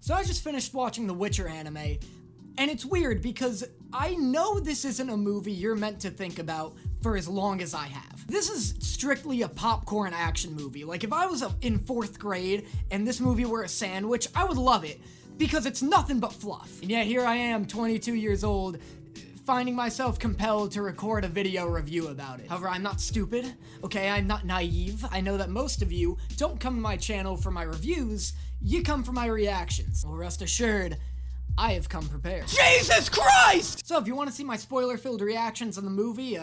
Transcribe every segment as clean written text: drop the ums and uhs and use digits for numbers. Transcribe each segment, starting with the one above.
So I just finished watching the Witcher anime, and it's weird because I know this isn't a movie you're meant to think about for as long as I have. This is strictly a popcorn action movie. Like, if I was in 4th grade and this movie were a sandwich, I would love it because it's nothing but fluff. And yet here I am, 22 years old, finding myself compelled to record a video review about it. However, I'm not stupid, okay? I'm not naive. I know that most of you don't come to my channel for my reviews, you come for my reactions. Well, rest assured, I have come prepared. Jesus Christ! So if you want to see my spoiler-filled reactions on the movie,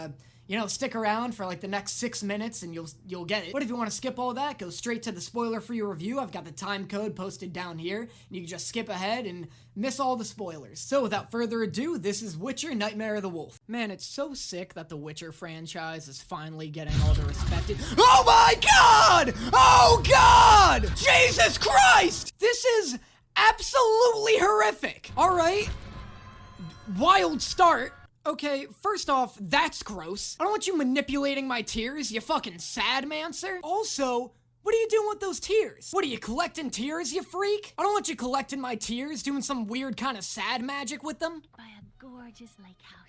you know, stick around for like the next 6 minutes and you'll get it. But if you want to skip all that, go straight to the spoiler-free review. I've got the time code posted down here, and you can just skip ahead and miss all the spoilers. So without further ado, this is Witcher: Nightmare of the Wolf. Man, it's so sick that the Witcher franchise is finally getting all the respect Oh my God! Oh God! Jesus Christ! This is absolutely horrific. All right. Wild start. Okay, first off, that's gross. I don't want you manipulating my tears, you fucking sadmancer. Also, what are you doing with those tears? What are you collecting tears, you freak? I don't want you collecting my tears, doing some weird kind of sad magic with them. By a gorgeous lake house.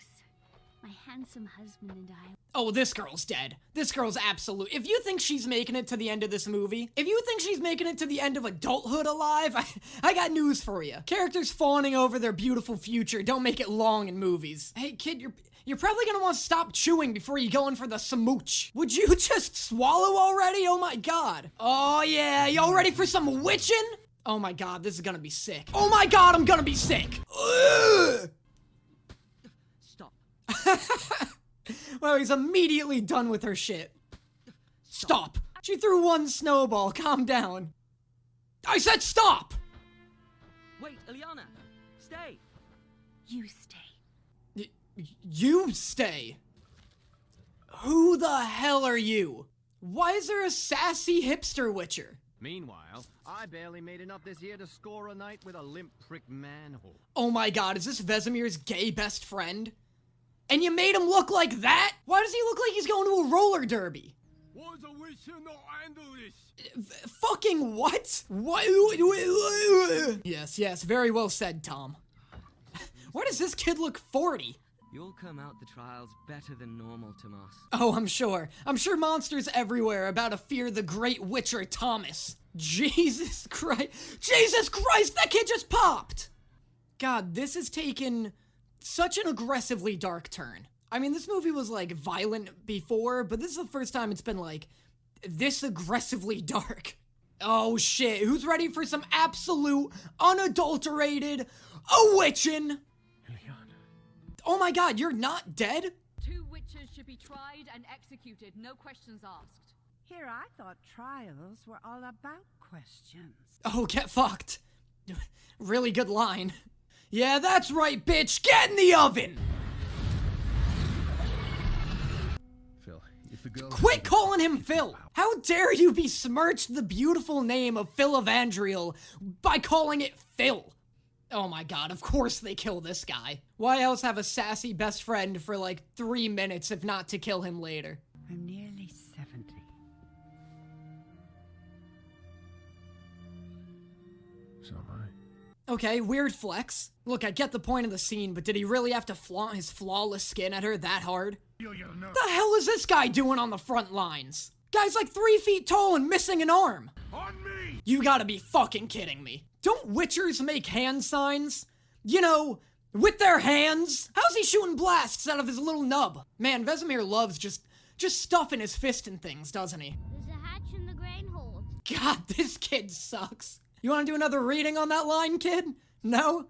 My handsome husband and I. Oh, this girl's dead. This girl's absolute. If you think she's making it to the end of this movie, if you think she's making it to the end of adulthood alive, I got news for you. Characters fawning over their beautiful future don't make it long in movies. Hey, kid, you're probably gonna want to stop chewing before you go in for the smooch. Would you just swallow already? Oh my God. Oh yeah, y'all ready for some witching? Oh my God, this is gonna be sick. Oh my God, I'm gonna be sick. Ugh! Well, he's immediately done with her shit. Stop. She threw one snowball. Calm down. I said stop! Wait, Ilyana! Stay! You stay. You stay. Who the hell are you? Why is there a sassy hipster witcher? Meanwhile, I barely made enough this year to score a night with a limp prick manhole. Oh my God, is this Vesemir's gay best friend? And you made him look like that? Why does he look like he's going to a roller derby? Fucking what? What? Yes, very well said, Tom. Why does this kid look 40? You'll come out the trials better than normal, Tomas. Oh, I'm sure. I'm sure monsters everywhere about to fear the great Witcher Thomas. Jesus Christ. Jesus Christ, that kid just popped! God, this has taken such an aggressively dark turn. I mean, this movie was, like, violent before, but this is the first time it's been, like, this aggressively dark. Oh, shit. Who's ready for some absolute, unadulterated, witchin'? Oh my God, you're not dead? 2 witches should be tried and executed, no questions asked. Here I thought trials were all about questions. Oh, get fucked. Really good line. Yeah, that's right, bitch. Get in the oven! Phil, if the girl... Quit calling him Phil! How dare you besmirch the beautiful name of Phil Evandriel by calling it Phil? Oh my God, of course they kill this guy. Why else have a sassy best friend for like 3 minutes if not to kill him later? I'm nearly 70. So am I. Okay, weird flex. Look, I get the point of the scene, but did he really have to flaunt his flawless skin at her that hard? The hell is this guy doing on the front lines? Guy's like 3 feet tall and missing an arm. On me! You gotta be fucking kidding me. Don't witchers make hand signs? You know, with their hands? How's he shooting blasts out of his little nub? Man, Vesemir loves just stuffing his fist in things, doesn't he? There's a hatch in the grain hold. God, this kid sucks. You wanna do another reading on that line, kid? No?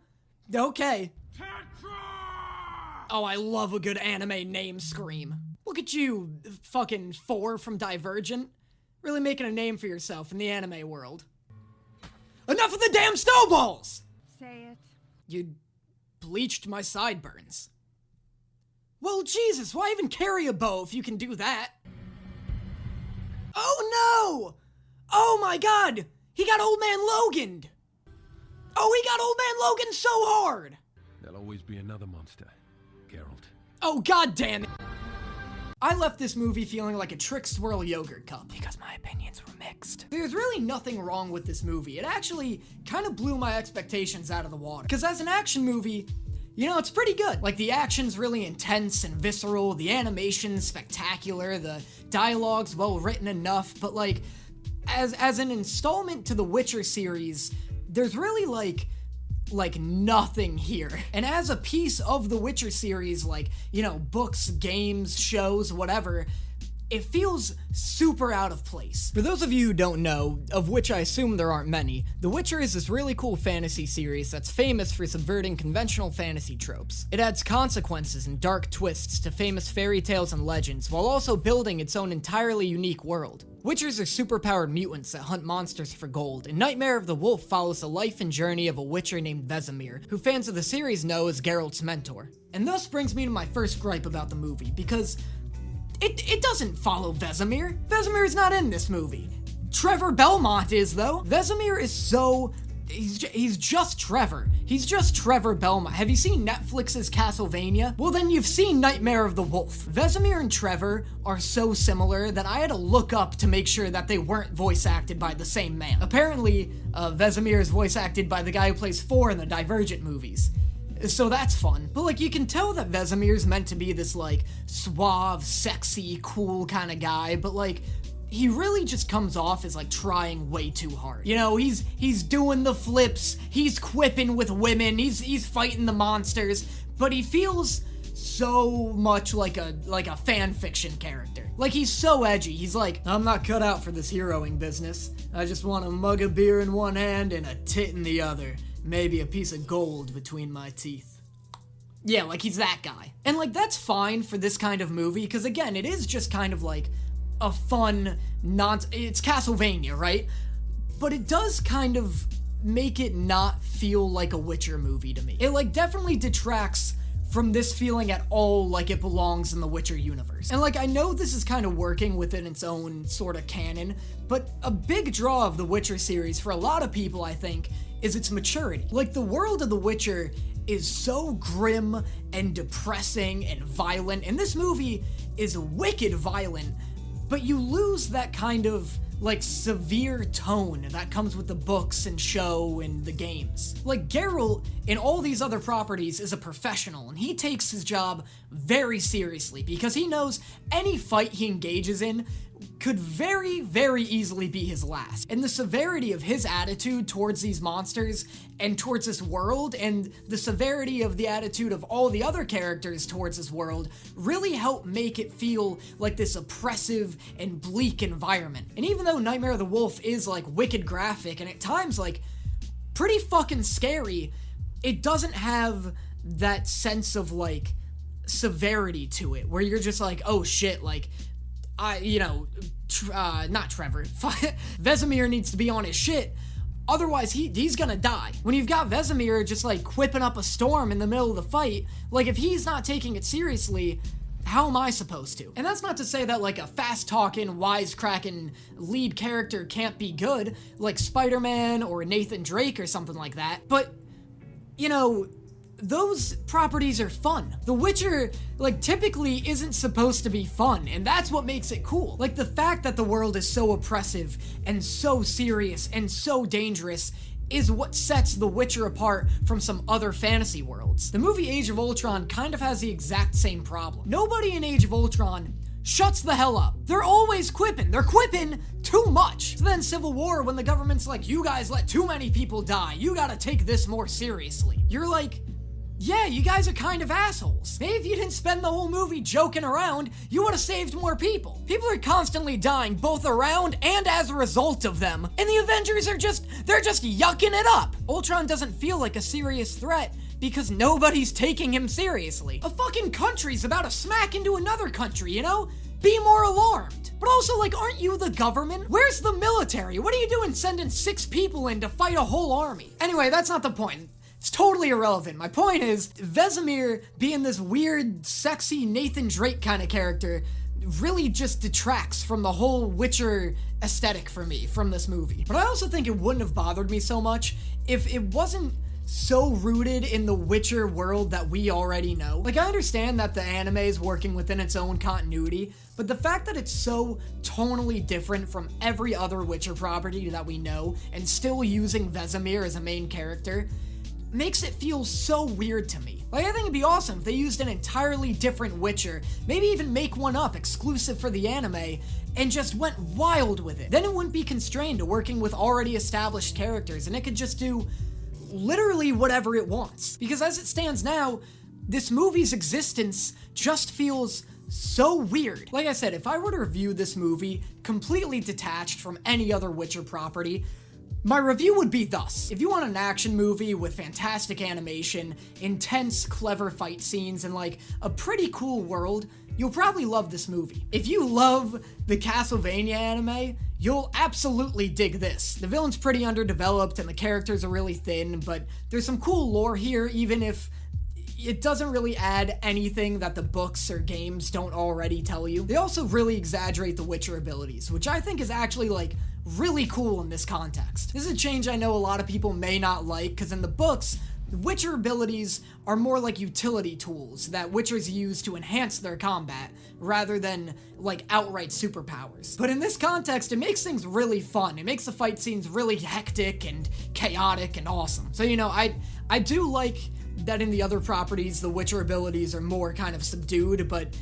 Okay. Oh, I love a good anime name scream. Look at you, fucking 4 from Divergent. Really making a name for yourself in the anime world. Enough of the damn snowballs! Say it. You bleached my sideburns. Well, Jesus, why even carry a bow if you can do that? Oh no! Oh my God! He got Old Man Logan'd! Oh, he got Old Man Logan so hard! There'll always be another monster, Geralt. Oh, God damn it! I left this movie feeling like a Trick Swirl yogurt cup because my opinions were mixed. There's really nothing wrong with this movie. It actually kind of blew my expectations out of the water. Because as an action movie, you know, it's pretty good. Like, the action's really intense and visceral, the animation's spectacular, the dialogue's well written enough, but like, as an installment to the Witcher series, there's really like nothing here. And as a piece of the Witcher series, like, you know, books, games, shows, whatever, it feels super out of place. For those of you who don't know, of which I assume there aren't many, The Witcher is this really cool fantasy series that's famous for subverting conventional fantasy tropes. It adds consequences and dark twists to famous fairy tales and legends, while also building its own entirely unique world. Witchers are superpowered mutants that hunt monsters for gold, and Nightmare of the Wolf follows the life and journey of a witcher named Vesemir, who fans of the series know as Geralt's mentor. And thus brings me to my first gripe about the movie, because it doesn't follow Vesemir. Vesemir is not in this movie. Trevor Belmont is, though. Vesemir is so... He's just Trevor. He's just Trevor Belmont. Have you seen Netflix's Castlevania? Well, then you've seen Nightmare of the Wolf. Vesemir and Trevor are so similar that I had to look up to make sure that they weren't voice acted by the same man. Apparently, Vesemir is voice acted by the guy who plays 4 in the Divergent movies. So that's fun. But like, you can tell that Vesemir's meant to be this like suave, sexy, cool kind of guy, but like, he really just comes off as like trying way too hard. You know, he's doing the flips, he's quipping with women, he's fighting the monsters, but he feels so much like a fan fiction character. Like, he's so edgy. He's like, I'm not cut out for this heroing business. I just want a mug of beer in one hand and a tit in the other. Maybe a piece of gold between my teeth. Yeah, like, he's that guy. And like, that's fine for this kind of movie, because again, it is just kind of like a fun, it's Castlevania, right? But it does kind of make it not feel like a Witcher movie to me. It like definitely detracts from this feeling at all like it belongs in the Witcher universe. And like, I know this is kind of working within its own sort of canon, but a big draw of the Witcher series for a lot of people, I think, is its maturity. Like, the world of The Witcher is so grim and depressing and violent, and this movie is wicked violent, but you lose that kind of like severe tone that comes with the books and show and the games. Like, Geralt in all these other properties is a professional, and he takes his job very seriously because he knows any fight he engages in could very, very easily be his last. And the severity of his attitude towards these monsters and towards this world, and the severity of the attitude of all the other characters towards this world, really help make it feel like this oppressive and bleak environment. And even though Nightmare of the Wolf is like wicked graphic and at times like pretty fucking scary, it doesn't have that sense of like severity to it where you're just like, oh shit, like, not Trevor. Vesemir needs to be on his shit. Otherwise, he's gonna die. When you've got Vesemir just like quipping up a storm in the middle of the fight, like, if he's not taking it seriously, how am I supposed to? And that's not to say that like a fast-talking, wisecracking lead character can't be good, like Spider-Man or Nathan Drake or something like that, but, you know, those properties are fun. The Witcher, like, typically isn't supposed to be fun, and that's what makes it cool. Like, the fact that the world is so oppressive and so serious and so dangerous is what sets The Witcher apart from some other fantasy worlds. The movie Age of Ultron kind of has the exact same problem. Nobody in Age of Ultron shuts the hell up. They're always quipping. They're quipping too much. So then Civil War, when the government's like, you guys let too many people die, you gotta take this more seriously. You're like, yeah, you guys are kind of assholes. Maybe if you didn't spend the whole movie joking around, you would have saved more people. People are constantly dying, both around and as a result of them. And the Avengers are they're just yucking it up. Ultron doesn't feel like a serious threat because nobody's taking him seriously. A fucking country's about to smack into another country, you know? Be more alarmed. But also, like, aren't you the government? Where's the military? What are you doing sending 6 people in to fight a whole army? Anyway, that's not the point. It's totally irrelevant. My point is, Vesemir being this weird, sexy Nathan Drake kind of character really just detracts from the whole Witcher aesthetic for me from this movie. But I also think it wouldn't have bothered me so much if it wasn't so rooted in the Witcher world that we already know. Like, I understand that the anime is working within its own continuity, but the fact that it's so tonally different from every other Witcher property that we know, and still using Vesemir as a main character, makes it feel so weird to me. Like, I think it'd be awesome if they used an entirely different Witcher, maybe even make one up exclusive for the anime, and just went wild with it. Then it wouldn't be constrained to working with already established characters, and it could just do literally whatever it wants. Because as it stands now, this movie's existence just feels so weird. Like I said, if I were to review this movie completely detached from any other Witcher property, my review would be thus. If you want an action movie with fantastic animation, intense, clever fight scenes, and like a pretty cool world, you'll probably love this movie. If you love the Castlevania anime, you'll absolutely dig this. The villain's pretty underdeveloped and the characters are really thin, but there's some cool lore here, even if it doesn't really add anything that the books or games don't already tell you. They also really exaggerate the Witcher abilities, which I think is actually like really cool in this context. This is a change I know a lot of people may not like, because in the books, Witcher abilities are more like utility tools that Witchers use to enhance their combat, rather than like outright superpowers. But in this context, it makes things really fun. It makes the fight scenes really hectic and chaotic and awesome. So, you know, I do like that in the other properties, the Witcher abilities are more kind of subdued, but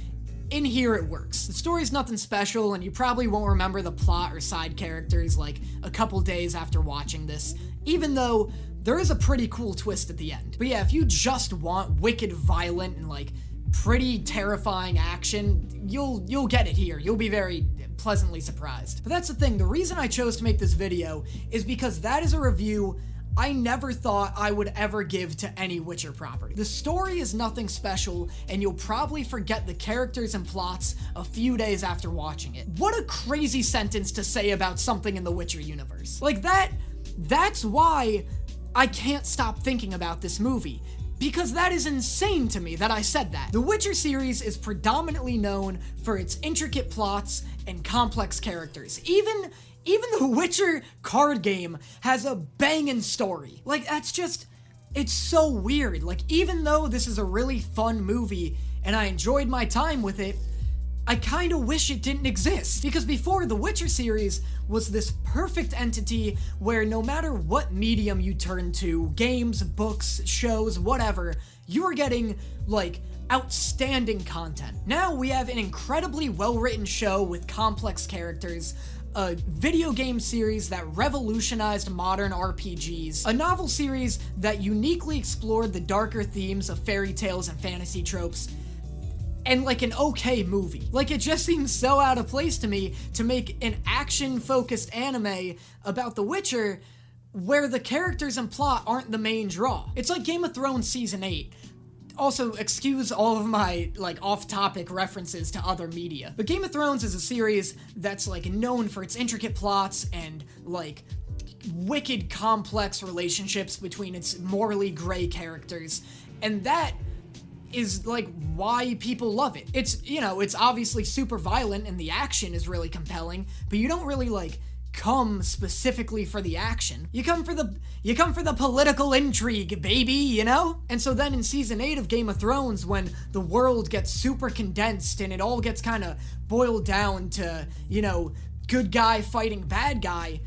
in here it works. The story's nothing special, and you probably won't remember the plot or side characters like a couple days after watching this, even though there is a pretty cool twist at the end. But yeah, if you just want wicked, violent, and like pretty terrifying action, you'll get it here. You'll be very pleasantly surprised. But that's the thing, the reason I chose to make this video is because that is a review I never thought I would ever give to any Witcher property. The story is nothing special, and you'll probably forget the characters and plots a few days after watching it. What a crazy sentence to say about something in the Witcher universe. Like that's why I can't stop thinking about this movie, because that is insane to me that I said that. The Witcher series is predominantly known for its intricate plots and complex characters. Even the Witcher card game has a banging story. Like, that's just, it's so weird. Like, even though this is a really fun movie and I enjoyed my time with it, I kinda wish it didn't exist. Because before, the Witcher series was this perfect entity where no matter what medium you turn to, games, books, shows, whatever, you were getting, like, outstanding content. Now we have an incredibly well-written show with complex characters, a video game series that revolutionized modern RPGs, a novel series that uniquely explored the darker themes of fairy tales and fantasy tropes, and like an okay movie. Like, it just seems so out of place to me to make an action-focused anime about The Witcher where the characters and plot aren't the main draw. It's like Game of Thrones Season 8. Also, excuse all of my, like, off-topic references to other media. But Game of Thrones is a series that's, like, known for its intricate plots and, like, wicked complex relationships between its morally gray characters. And that is, like, why people love it. It's, you know, it's obviously super violent and the action is really compelling, but you don't really, like, come specifically for the action. You come for the political intrigue, baby, you know? And so then in season 8 of Game of Thrones, when the world gets super condensed and it all gets kind of boiled down to, you know, good guy fighting bad guy,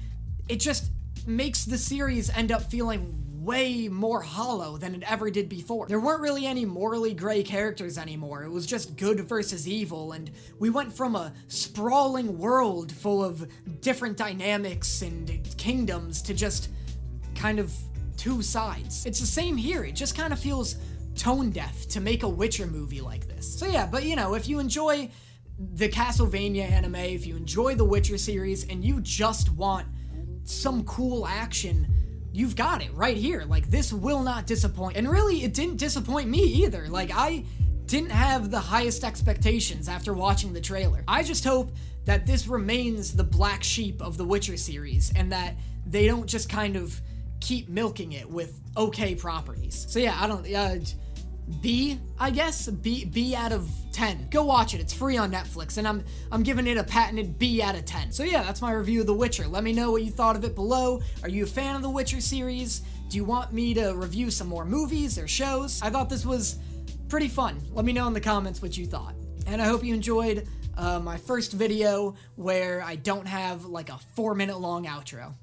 it just makes the series end up feeling way more hollow than it ever did before. There weren't really any morally gray characters anymore. It was just good versus evil, and we went from a sprawling world full of different dynamics and kingdoms to just kind of two sides. It's the same here. It just kind of feels tone deaf to make a Witcher movie like this. So yeah, but you know, if you enjoy the Castlevania anime, if you enjoy the Witcher series, and you just want some cool action, you've got it right here. Like, this will not disappoint. And really, it didn't disappoint me either. Like, I didn't have the highest expectations after watching the trailer. I just hope that this remains the black sheep of the Witcher series, and that they don't just kind of keep milking it with okay properties. So yeah, I don't, B, I guess? B out of 10. Go watch it. It's free on Netflix, and I'm giving it a patented B out of 10. So yeah, that's my review of The Witcher. Let me know what you thought of it below. Are you a fan of The Witcher series? Do you want me to review some more movies or shows? I thought this was pretty fun. Let me know in the comments what you thought. And I hope you enjoyed my first video where I don't have like a 4-minute long outro.